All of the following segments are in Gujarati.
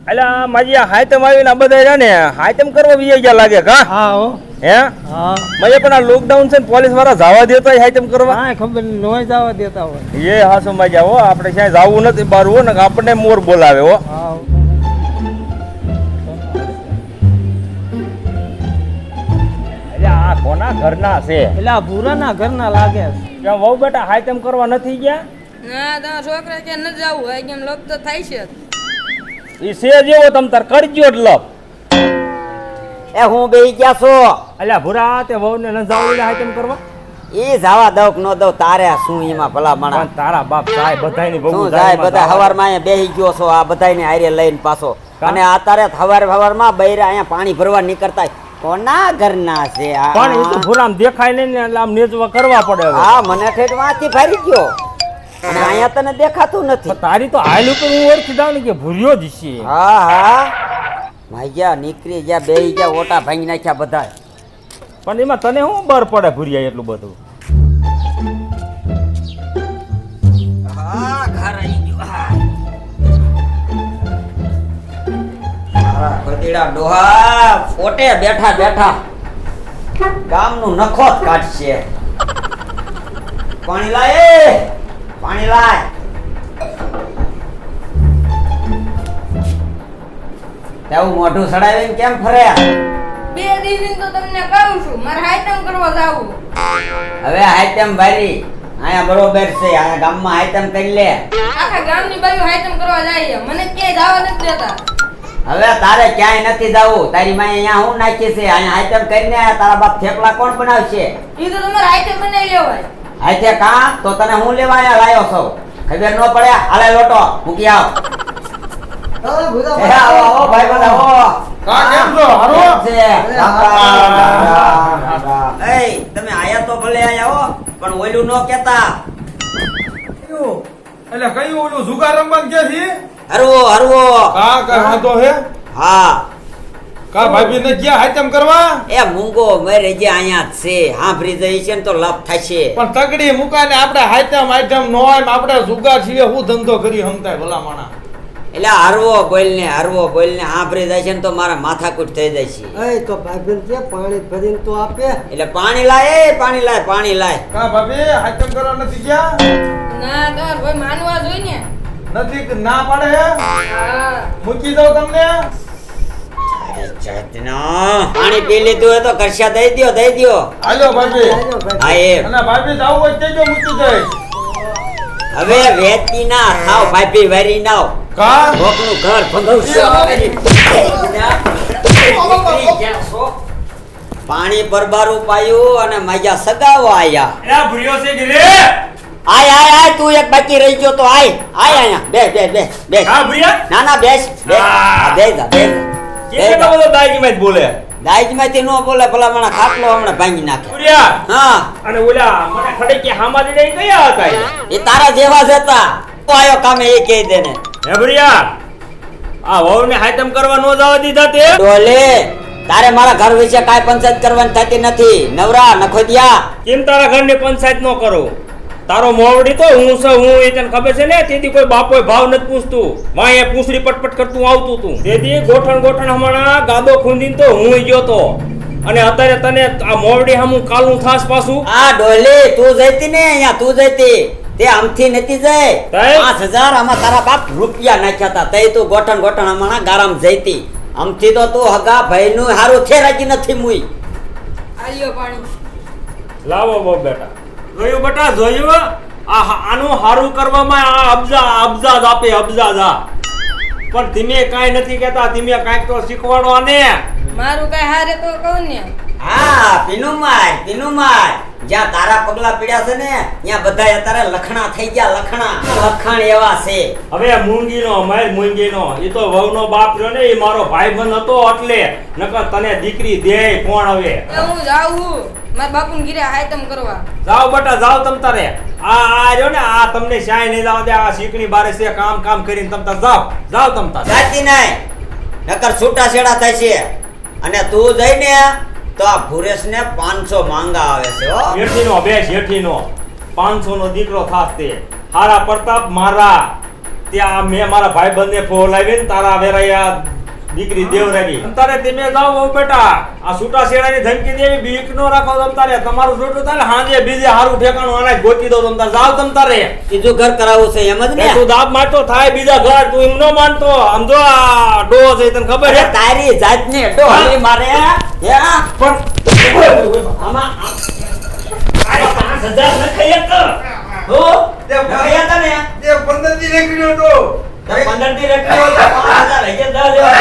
અલા માજી આ હાયતમ આવીને આ બધા રહ્યા ને હાયતમ કરવા વિજય ગયા લાગે કા હા હો હે હા મજે પણ આ લોકડાઉન છે ને પોલીસ વાળા જવા દેતા હોય હાયતમ કરવા હા ખબર નોય જવા દેતા હોય એ હા સમજ્યા હો આપણે ક્યાંય જવું નથી બહાર હો ને આપણને મોર બોલાવે હો હા એટલે આ કોના ઘરના છે એટલે આ ભૂરાના ઘરના લાગે છે. ક્યાં વહુ બેટા હાયતમ કરવા નથી ગયા ના તમારા છોકરા કે ન જવું હોય કેમ લોક તો થાય છે ઈ છે જેવો તમ તાર કરજો એટલે એ હું બેહી ગયા છો અલ્યા ભૂરા તે વહુ ને ન જાવ હાયતમ કરવા ઈ જાવા દઉં કે ન દઉં તારે શું એમાં ભલા માણા પણ તારા બાપ જાય બધાયની વહુ શું જાય બધા હવારમાં અહીંયા બેહી ગયો છો આ બધાયને હારે લઈને પાછો અને આ તારે હવારમાં બૈરા અહીંયા પાણી ભરવા નીકળતા કોના ઘરના છે આ પણ એ તો ભૂરામ દેખાય નહીં ને એટલે આમ નેજવા કરવા પડે હવે હા મને ઠેઠ વાંચી ફરી ગયો અને અહીંયા તને દેખાતું નથી પણ તારી તો હાલ ઉપર હું ઓળખી જાઉં ને કે ભૂર્યો જ છે હા હા ભાઈ નીકળી ગયા બેહી ગયા ઓટા ભાંગી નાખ્યા બધા પણ એમાં તને શું બર પડે ભૂરિયા એટલું બધું હા ઘર આવી ગયો મારા ગધેડા ડોહા ફોટે બેઠા બેઠા ગામનું નખો જ કાઢશે પાણી લાય પાણી લાય તેવું મોઢું સડાવીને કેમ ફરે બે દિવસ તો તમને કહું છું મારે હાયતમ કરવા જાવું હવે હાયતમ ભારી અહીંયા બરોબર છે અહીંયા ગામમાં હાયતમ કરી લે આખા ગામની બાજુ હાયતમ કરવા જાય મને ક્યાંય જવા નથી દેતા હવે તારે ક્યાંય નથી જવું તારી માએ અહીંયા હું નાખી છે અહીંયા હાયતમ કરીને તારા બાપ થેપલા કોણ બનાવશે એ તો તમારે હાયતમ બનાવી લેવાય હાથે કા તો તને હું લેવા અહીંયા લાયો છો ખબર ન પડે હાલે લોટો મૂકી આવ એ આવો આવો ભાઈ બધા આવો કા કેમ છો હારો છે એ તમે આયા તો ભલે આયા હો પણ ઓલું ન કેતા એટલે કયું ઓલું જુગાર રમવાનું કે છે હરવો હરવો કા કા હાતો હે હા કા ભાભી ને ગયા હાયતમ કરવા એ મૂંગો મરે જે અહીંયા જ છે હાંભરી જઈ છે ને તો લાભ થશે પણ તગડી મુકાને આપણે હાયતમ નો આમ આપણે જુગાર છીએ હું ધંધો કરી હમતાય ભલા માણા એટલે હરવો બોલને હાંભરી જાય છે ને તો મારા માથાકૂટ થઈ જાય છે એ તો ભાઈબંધ છે પાણી ભરીને તો આપે એટલે પાણી લાય પાણી લાય કા ભાભી હાયતમ કરવા નથી ગયા ના તમારે ભાઈ માનવા જોઈ ને નથી ના પાડે હા મૂકી દઉં તમને પાણી પી લીધું હોય તો કરશા દઈ દ્યો હાલો ભાભી હા એમ અને ભાભી જાવ હોય તેજો મૂકી જાય હવે વેતી ના થાવ ભાભી વારી નાવ કા ભોકનું ઘર ભંગવશે પાણી પરબારું પાયું અને માજા સગાવો આયા એલા ભૂર્યો છે કે રે આય તું એક બાકી રહી ગયો તો આય અહીંયા બે હા ભૂરિયા ના ના બેસ કેટલો બધો દાઈજી માં બોલે દાઈજમાંથી નો બોલે ભલા મને ખાટલો હમણાં ભાંગી નાખે ભૂરિયા હા અને ઓલા મને ખડે કે હામાજી દઈ ગયા હતા એ તારા જેવા જ હતા તો આયો કામે એ કહી દે ને હે ભૂરિયા આ વહુ ને હાયતમ કરવા નો જવા દીધા તે ડોલે તારે મારા ઘર વિશે કાઈ પંચાયત કરવાની થતી નથી નવરા નખોદિયા કેમ તારા ઘરની પંચાયત નો કરો તારો મોવડી તો હું છે હું એ તને ખબર છે ને તેથી કોઈ બાપોય ભાવ નથી પૂછતું વાંહે પૂછડી પટપટ કરતું આવતું તું તેથી ગોઠણ હમણાં ગાદો ખૂંદીને તો હું ગયો તો અને અત્યારે તને આ મોવડી હમું કાલું થાસ પાછું આ ડોલે તું જઈતી ને અહીંયા તું જઈતી તે આમથી નથી જઈ તઈ? 5000 આમાં તારા બાપ રૂપિયા નાખ્યા હતા તઈ તું ગોઠણ હમણાં ગારામ જઈતી આમથી તો તું હગા ભાઈ નું હારું થેરાજી નથી મુઈ આલ્યો પાણી લાવો બહુ બેટા જોયું બેટા જોયું આનું હારું કરવામાં આ અબજા જ આપે અબજા જ આ પણ ધીમે કાંઈ નથી કહેતા ધીમે કાંઈક તો શીખવાડો આને મારું કઈ હારે તો કહું ને હા પીનું માર જ્યાં તારા પગલા પીડ્યા છે ને ત્યાં બધા અત્યારે લખણા થઈ ગયા લખણ એવા છે હવે મૂંગીનો એ તો વહુનો બાપ રહ્યો ને એ મારો ભાઈબંધ હતો એટલે નકર તને દીકરી દે કોણ હવે એ હું જાઉં મારા બાપુને ઘીરે હાયતમ કરવા જાઓ બેટા જાઓ તમ તારે આ રહ્યો ને આ તમને શાય નહીં જાવ દે આ શીકણી બારે છે કામ કરીને તમ તાર જાઓ તમ તાર જાતી નહીં નકર છૂટા છેડા થાય છે અને તું જઈને તો આ ભુરેશ ને 500 માંગા આવે છે હો જેઠીનો 500 નો દીકરો થાસ તે હારા પ્રતાપ મારા ત્યાં મેં મારા ભાઈબંધને ફોન લાવીને તારા વેરાયા દીકરી દેવરાની તારે તમે જાઓ બહુ બેટા આ છૂટા શેડાની ધમકી દેવી બીક નો રાખો તમ તારે તમારું છૂટું થાય ને હાંજે બીજે હારું ઠેકાણું અનાજ ગોતી દો તમ તારે જાવ તમ તારે બીજું ઘર કરાવવું છે એમ જ ને તું દાબ મારતો થાય બીજા ઘર તું એમ નો માનતો આમ જો આ ડો છે તને ખબર અરે છે તારી જાતને ડોહલી મારે હે પણ આમાં આ 5000 ન ખાઈ તો હો તે ભયા તને તે 15 દી નીકળ્યો તો 15 દી રખ્યો તો 5000 હે 10 લેવા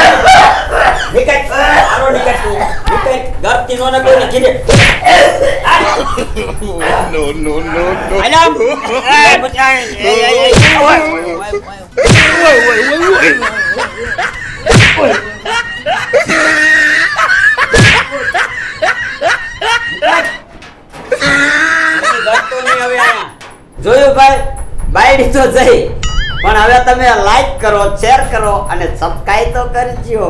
નિકટ આરો નિકટ તું નિકટ ગરતી નો ને કોઈને કીધે નો આલામ જોયું ભાઈ બાયડી તો જઈ પણ હવે તમે લાઈક કરો શેર કરો અને સબસ્ક્રાઇબ તો કરજો.